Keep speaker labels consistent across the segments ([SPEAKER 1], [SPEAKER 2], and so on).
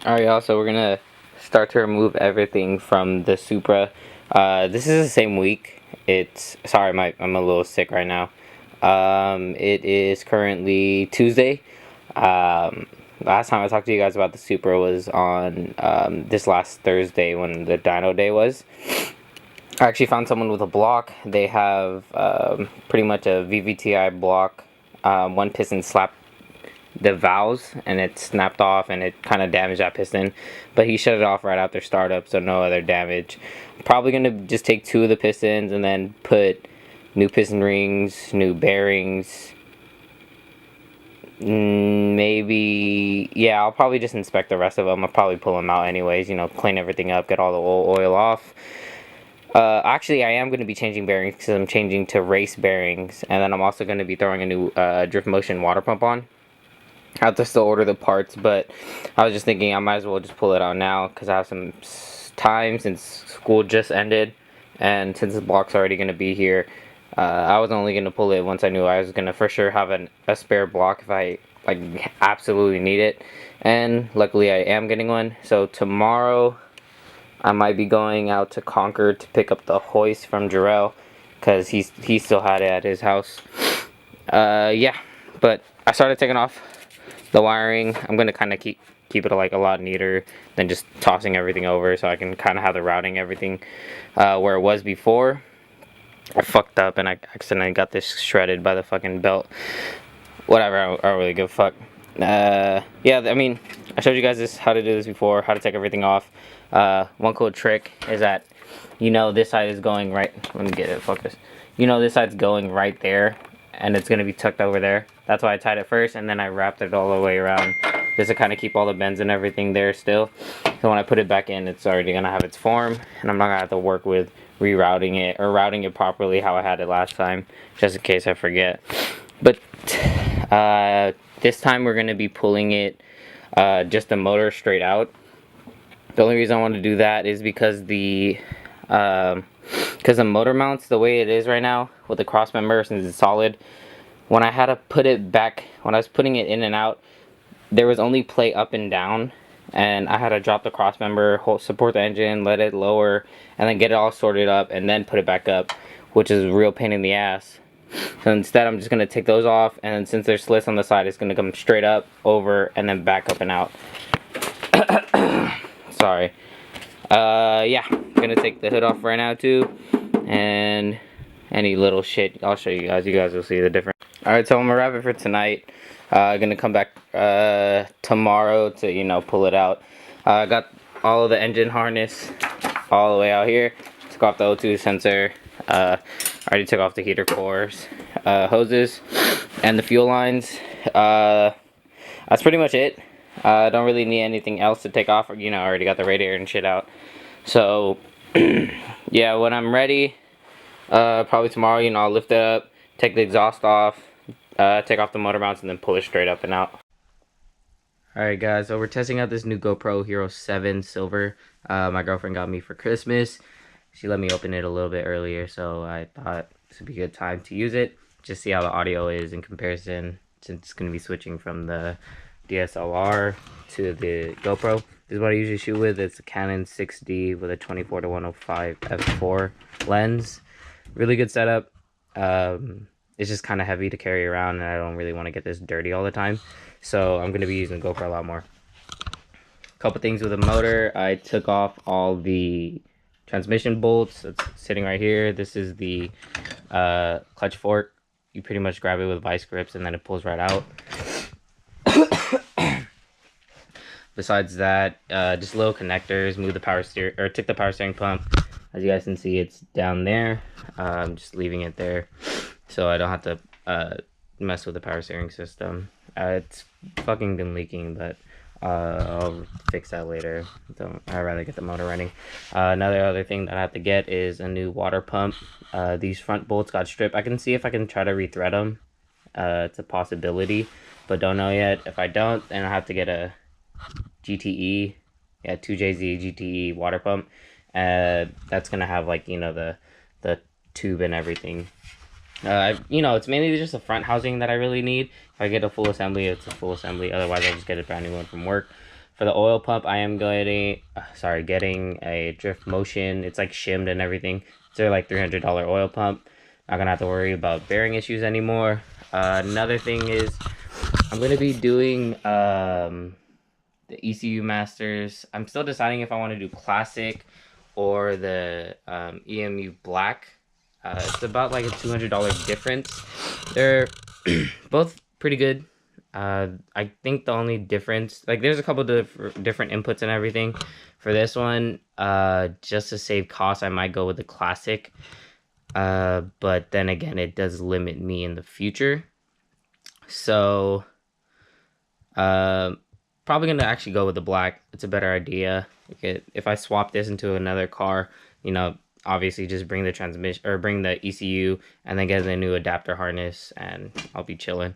[SPEAKER 1] Alright, y'all, so we're gonna start to remove everything from the Supra. This is the same week. Sorry, I'm a little sick right now. It is currently Tuesday. Last time I talked to you guys about the Supra was on this last Thursday when the dyno day was. I actually found someone with a block. They have pretty much a VVTi block. One piston slapped the valves and it snapped off and it kind of damaged that piston, but he shut it off right after startup, so no other damage. Probably gonna just take 2 of the pistons and then put new piston rings, new bearings. Maybe, yeah, I'll probably just inspect the rest of them. I'll probably pull them out anyways, you know, clean everything up, get all the oil off. Actually, I am going to be changing bearings because I'm changing to race bearings, and then I'm also going to be throwing a new drift motion water pump on. I have to still order the parts, but I was just thinking I might as well just pull it out now because I have some time since school just ended, and since the block's already going to be here, I was only going to pull it once I knew I was going to for sure have a spare block if I like absolutely need it, and luckily I am getting one. So tomorrow I might be going out to Concord to pick up the hoist from Jarrell because he still had it at his house. Yeah, but I started taking off the wiring. I'm gonna kind of keep it like a lot neater than just tossing everything over, so I can kind of have the routing everything where it was before. I fucked up and I accidentally got this shredded by the fucking belt. Whatever, I don't really give a fuck. Yeah, I mean, I showed you guys how to do this before, how to take everything off. One cool trick is that, you know, this side is going right. Let me get it focused. You know, this side's going right there, and it's gonna be tucked over there. That's why I tied it first, and then I wrapped it all the way around just to kind of keep all the bends and everything there still. So when I put it back in, it's already gonna have its form, and I'm not gonna have to work with rerouting it or routing it properly how I had it last time, just in case I forget. But this time we're gonna be pulling it just the motor straight out. The only reason I want to do that is because the motor mounts the way it is right now with the cross member, since it's solid. When I had to put it back, when I was putting it in and out, there was only play up and down, and I had to drop the cross member, support the engine, let it lower, and then get it all sorted up and then put it back up, which is a real pain in the ass. So instead I'm just going to take those off, and since there's slits on the side, it's going to come straight up, over, and then back up and out. Sorry. Yeah, I'm gonna take the hood off right now too, and any little shit I'll show you guys. You guys will see the difference. Alright, so I'm gonna wrap it for tonight. Gonna come back tomorrow to, you know, pull it out. I got all of the engine harness all the way out here. Took off the O2 sensor. Already took off the heater cores, hoses, and the fuel lines. That's pretty much it. I don't really need anything else to take off. You know, I already got the radiator and shit out. So, yeah, when I'm ready, probably tomorrow, you know, I'll lift it up, take the exhaust off, take off the motor mounts, and then pull it straight up and out. Alright guys, so we're testing out this new GoPro Hero 7 Silver. My girlfriend got me for Christmas. She let me open it a little bit earlier, so I thought this would be a good time to use it. Just see how the audio is in comparison, since it's going to be switching from the DSLR to the GoPro. This is what I usually shoot with. It's a Canon 6D with a 24-105 f4 lens. Really good setup. It's just kind of heavy to carry around, and I don't really want to get this dirty all the time. So I'm going to be using the GoPro a lot more. Couple things with the motor. I took off all the transmission bolts. It's sitting right here. This is the clutch fork. You pretty much grab it with vice grips, and then it pulls right out. Besides that, just little connectors. Move the power steer, or took the power steering pump. As you guys can see, it's down there. I'm just leaving it there so I don't have to mess with the power steering system. It's fucking been leaking, but I'll fix that later. I'd rather get the motor running. Another other thing that I have to get is a new water pump. These front bolts got stripped. I can see if I can try to rethread them. It's a possibility, but don't know yet. If I don't, then I'll have to get a GTE, 2JZ GTE water pump. That's gonna have, like, you know, the tube and everything. You know, it's mainly just a front housing that I really need. If I get a full assembly, it's a full assembly. Otherwise, I'll just get a brand new one from work. For the oil pump, I am getting a drift motion. It's like shimmed and everything. It's a like $300 oil pump. Not gonna have to worry about bearing issues anymore. Another thing is I'm gonna be doing the ECU masters. I'm still deciding if I want to do classic or the EMU black. It's about like a $200 difference. They're both pretty good. I think the only difference, like there's a couple of different inputs and everything. For this one, just to save cost, I might go with the classic. But then again, it does limit me in the future. So, probably gonna actually go with the black. It's a better idea. If I swap this into another car, you know, obviously just bring the transmission or bring the ECU and then get a new adapter harness and I'll be chilling.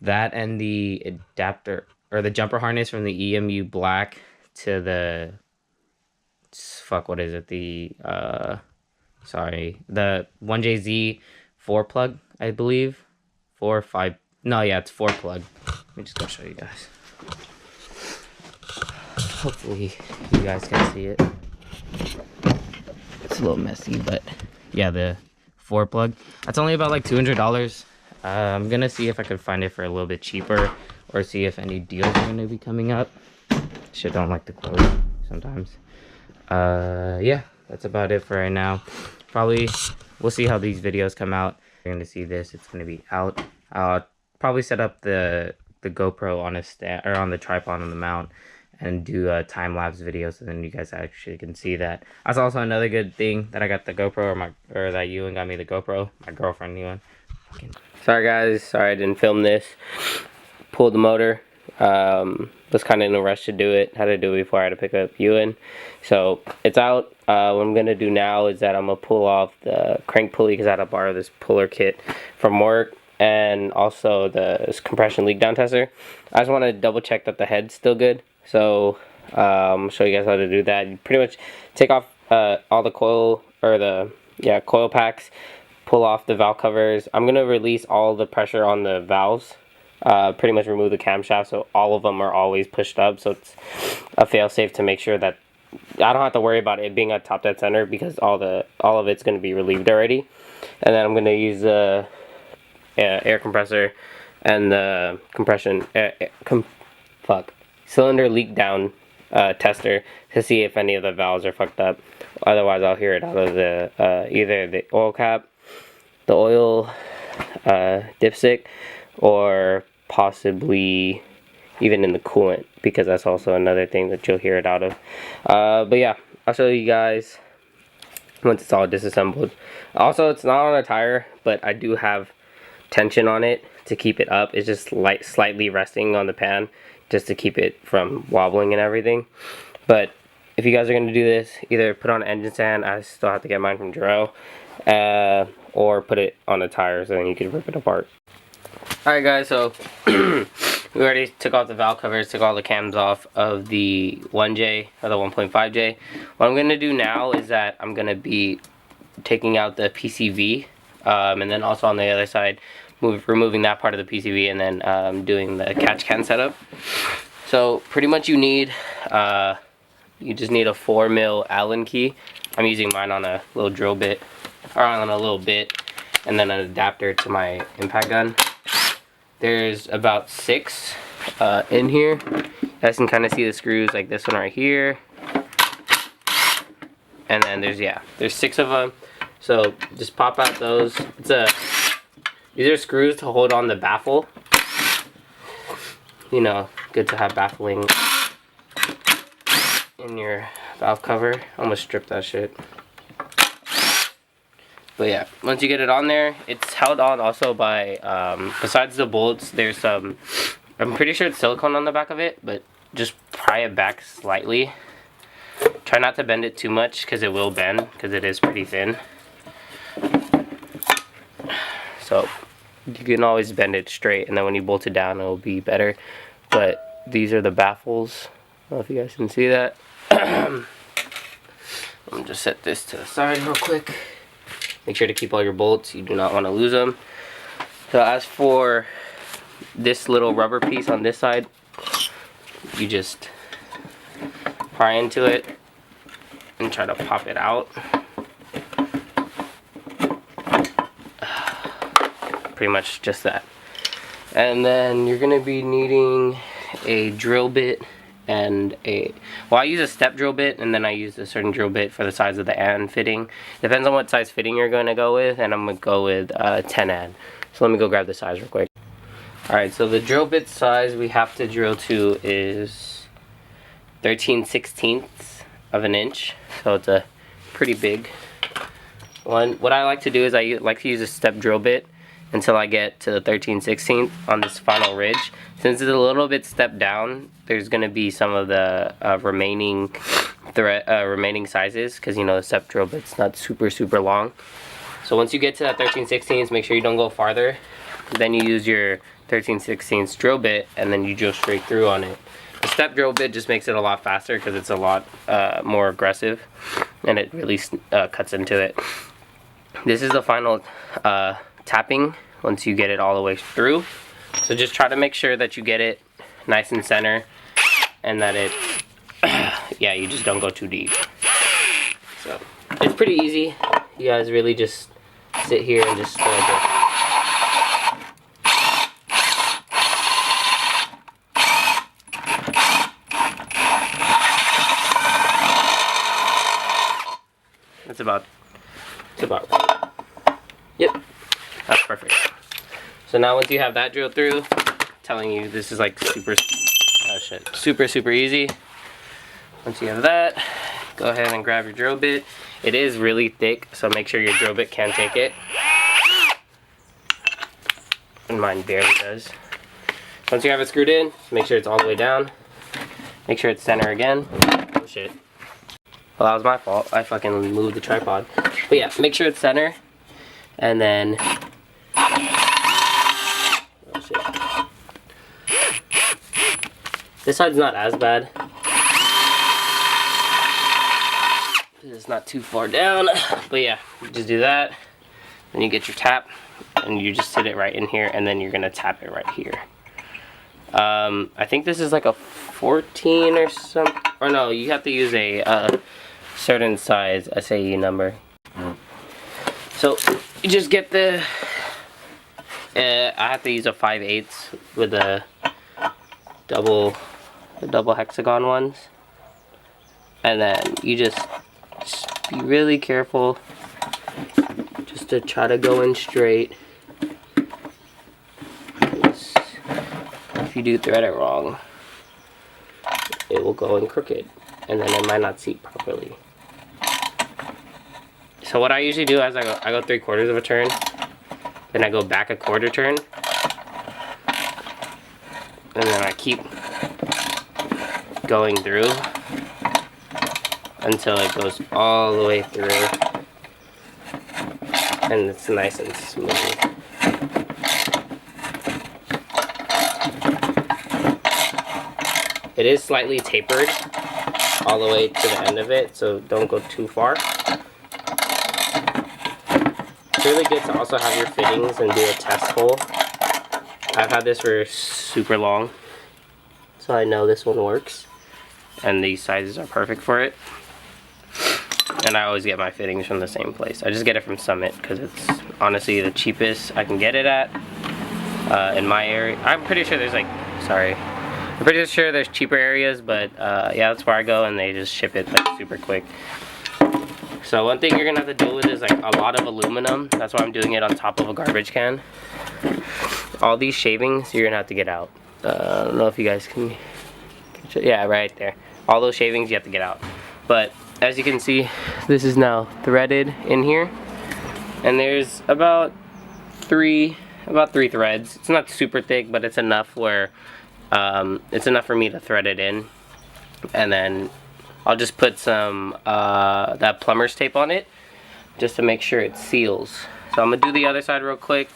[SPEAKER 1] That and the adapter or the jumper harness from the EMU black to the what is it? The 1JZ 4 plug, I believe. 4 or 5. No, yeah, it's 4 plug. Let me just go show you guys. Hopefully you guys can see it. It's a little messy, but yeah, the 4 plug. That's only about like $200. I'm gonna see if I could find it for a little bit cheaper or see if any deals are gonna be coming up. Shit don't like to close sometimes. Yeah, that's about it for right now. Probably we'll see how these videos come out. You're gonna see this, it's gonna be out. I'll probably set up the GoPro on a stand or on the tripod on the mount and do a time-lapse video so then you guys actually can see that. That's also another good thing that I got the GoPro or that Ewan got me the GoPro. My girlfriend Ewan. Sorry guys, sorry I didn't film this. Pulled the motor. Was kind of in a rush to do it. Had to do it before I had to pick up Ewan. So it's out. What I'm going to do now is that I'm going to pull off the crank pulley because I had to borrow this puller kit from work. And also the compression leak down tester. I just want to double check that the head's still good. So I'll show you guys how to do that. You pretty much take off all the coil or the coil packs. Pull off the valve covers. I'm going to release all the pressure on the valves. Pretty much remove the camshaft so all of them are always pushed up, so it's a fail-safe to make sure that I don't have to worry about it being at top dead center because all of it's going to be relieved already. And then I'm going to use the air compressor and the cylinder leak down tester to see if any of the valves are fucked up. Otherwise I'll hear it out of the either the oil cap, the oil dipstick, or possibly even in the coolant, because that's also another thing that you'll hear it out of. But yeah, I'll show you guys once it's all disassembled. Also, it's not on a tire, but I do have tension on it to keep it up. It's just slightly resting on the pan just to keep it from wobbling and everything. But if you guys are going to do this, either put on engine stand, I still have to get mine from Jarrell, or put it on a tire so then you can rip it apart. Alright guys, so we already took off the valve covers, took all the cams off of the 1J or the 1.5J. What I'm going to do now is that I'm going to be taking out the PCV, and then also on the other side removing that part of the PCV, and then doing the catch can setup. So pretty much you just need a 4mm Allen key. I'm using mine on a little drill bit, or on a little bit, and then an adapter to my impact gun. There's about 6 in here. You guys can kind of see the screws like this one right here. And then there's 6 of them. So just pop out those. These are screws to hold on the baffle. You know, good to have baffling in your valve cover. Almost stripped that shit. But yeah, once you get it on there, it's held on also by, besides the bolts, there's some, I'm pretty sure it's silicone on the back of it, but just pry it back slightly. Try not to bend it too much, because it will bend, because it is pretty thin. So, you can always bend it straight, and then when you bolt it down, it'll be better. But these are the baffles. I don't know if you guys can see that. I'm gonna just set this to the side real quick. Make sure to keep all your bolts. You do not want to lose them. So as for this little rubber piece on this side, you just
[SPEAKER 2] pry into it and try to pop it out. Pretty much just that. And then you're gonna be needing a drill bit and I use a step drill bit, and then I use a certain drill bit for the size of the and fitting. Depends on what size fitting you're going to go with, and I'm going to go with 10 and. So let me go grab the size real quick. Alright, so the drill bit size we have to drill to is 13/16 of an inch. So it's a pretty big one. What I like to do is I like to use a step drill bit until I get to the 13/16 on this final ridge. Since it's a little bit stepped down, there's going to be some of the remaining sizes, because you know the step drill bit's not super long. So once you get to that 13/16, make sure you don't go farther. Then you use your 13/16 drill bit, and then you drill straight through on it. The step drill bit just makes it a lot faster because it's a lot more aggressive, and it really cuts into it. This is the final tapping once you get it all the way through. So just try to make sure that you get it nice and center, and that it yeah, you just don't go too deep. So it's pretty easy. You guys really just sit here and just it's about right. Yep, that's perfect. So now once you have that drilled through, I'm telling you, this is like super easy. Once you have that, go ahead and grab your drill bit. It is really thick, so make sure your drill bit can take it. And mine barely does. Once you have it screwed in, make sure it's all the way down. Make sure it's center again. Oh shit. Well, that was my fault. I fucking moved the tripod. But yeah, make sure it's center. And then this side's not as bad. It's not too far down. But yeah, you just do that. Then you get your tap, and you just hit it right in here, and then you're gonna tap it right here. I think this is like a 14 or something. Or no, you have to use a certain size SAE number. So you just get the. I have to use a 5/8 with the double hexagon ones, and then you just be really careful just to try to go in straight. If you do thread it wrong, it will go in crooked, and then it might not seat properly. So what I usually do is I go 3/4 of a turn, then I go back a quarter turn, and then I keep going through until it goes all the way through, and it's nice and smooth. It is slightly tapered all the way to the end of it, so don't go too far. It's really good to also have your fittings and do a test hole. I've had this for super long, so I know this one works, and these sizes are perfect for it. And I always get my fittings from the same place. I just get it from Summit because it's honestly the cheapest I can get it at in my area. I'm pretty sure there's I'm pretty sure there's cheaper areas, but yeah, that's where I go, and they just ship it like super quick. So one thing you're gonna have to deal with is like a lot of aluminum. That's why I'm doing it on top of a garbage can. All these shavings you're gonna have to get out. I don't know if you guys can. Yeah, right there. All those shavings you have to get out. But as you can see, this is now threaded in here, and there's about three threads. It's not super thick, but it's enough where it's enough for me to thread it in, and then I'll just put some that plumber's tape on it just to make sure it seals. So I'm gonna do the other side real quick.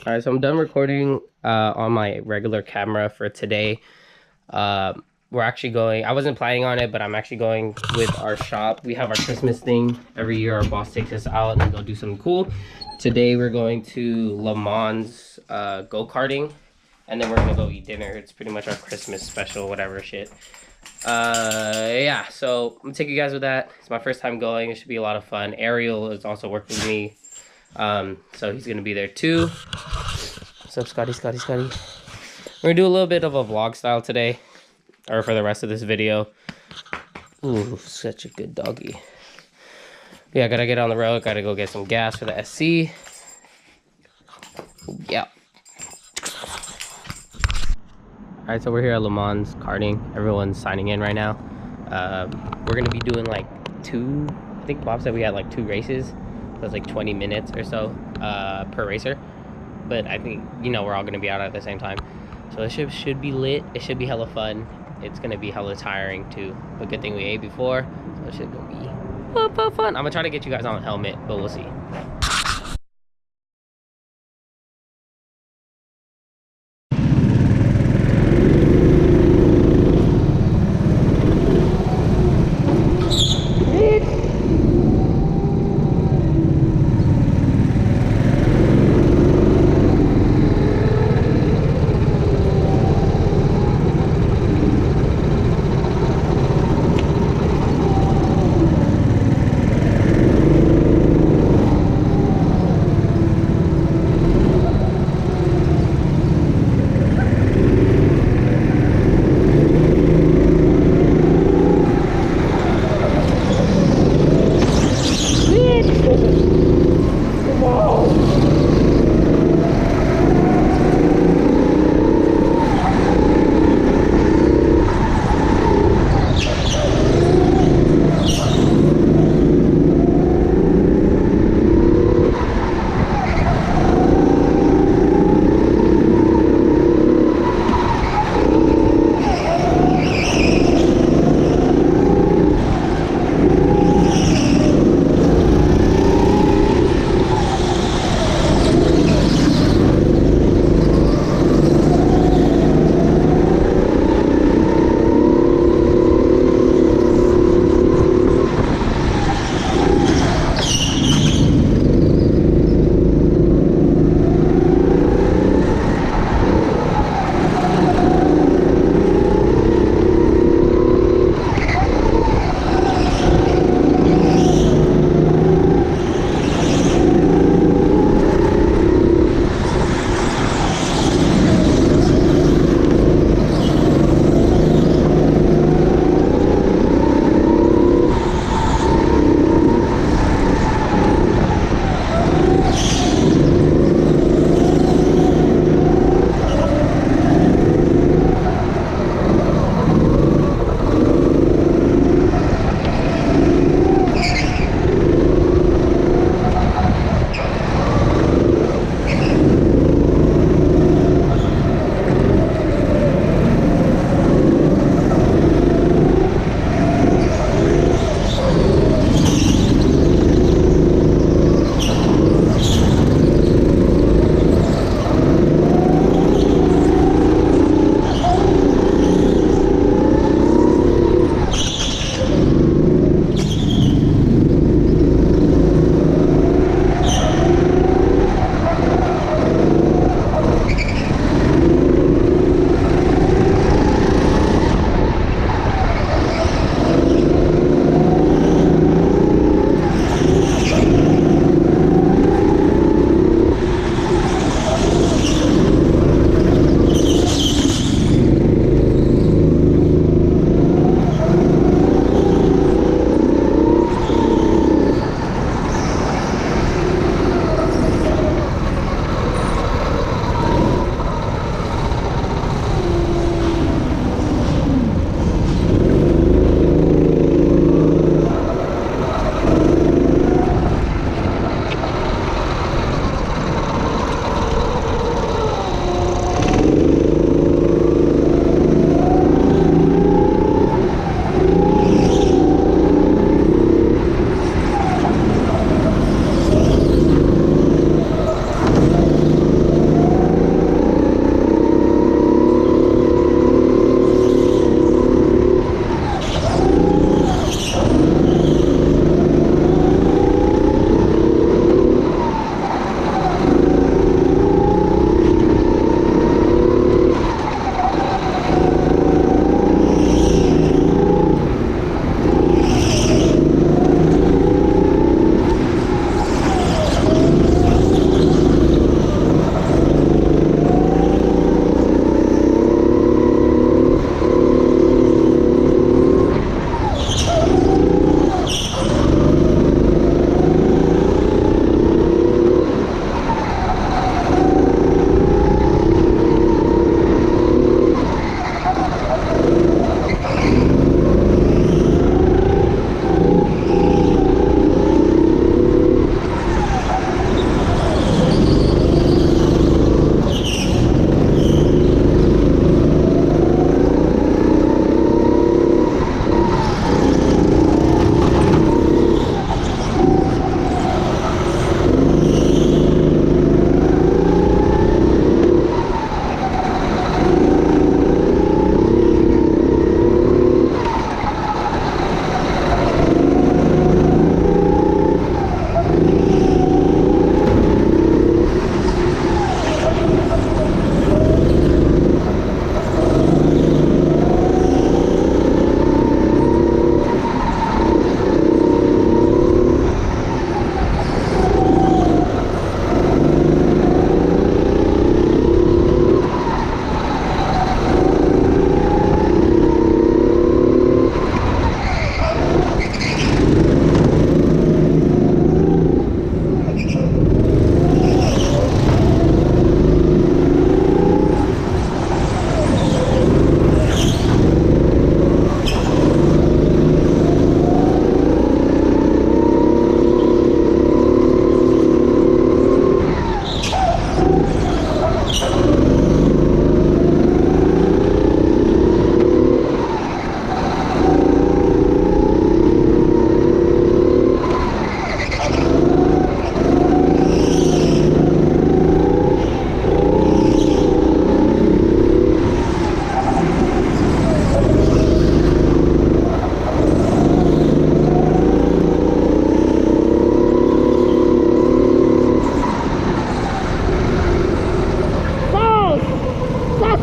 [SPEAKER 2] Alright, so I'm done recording on my regular camera for today. We're actually going, I wasn't planning on it, but I'm actually going with our shop. We have our Christmas thing every year. Our boss takes us out and we go do something cool. Today we're going to Le Mans go-karting, and then we're gonna go eat dinner. It's pretty much our Christmas special, whatever shit. Yeah, so I'm gonna take you guys with that. It's my first time going. It should be a lot of fun. Ariel is also working with me, so he's gonna be there too. What's up, Scotty? We're gonna do a little bit of a vlog style today, or for the rest of this video. Ooh, such a good doggy. Yeah, gotta get on the road. Gotta go get some gas for the SC. Yeah. All right, so we're here at Le Mans karting. Everyone's signing in right now. We're gonna be doing like I think Bob said we had like 2 races. So it's like 20 minutes or so per racer. But I think, we're all gonna be out at the same time. So it should be lit. It should be hella fun. It's gonna be hella tiring too. But good thing we ate before. So it should be fun. I'm gonna try to get you guys on a helmet, but we'll see.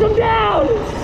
[SPEAKER 2] him down!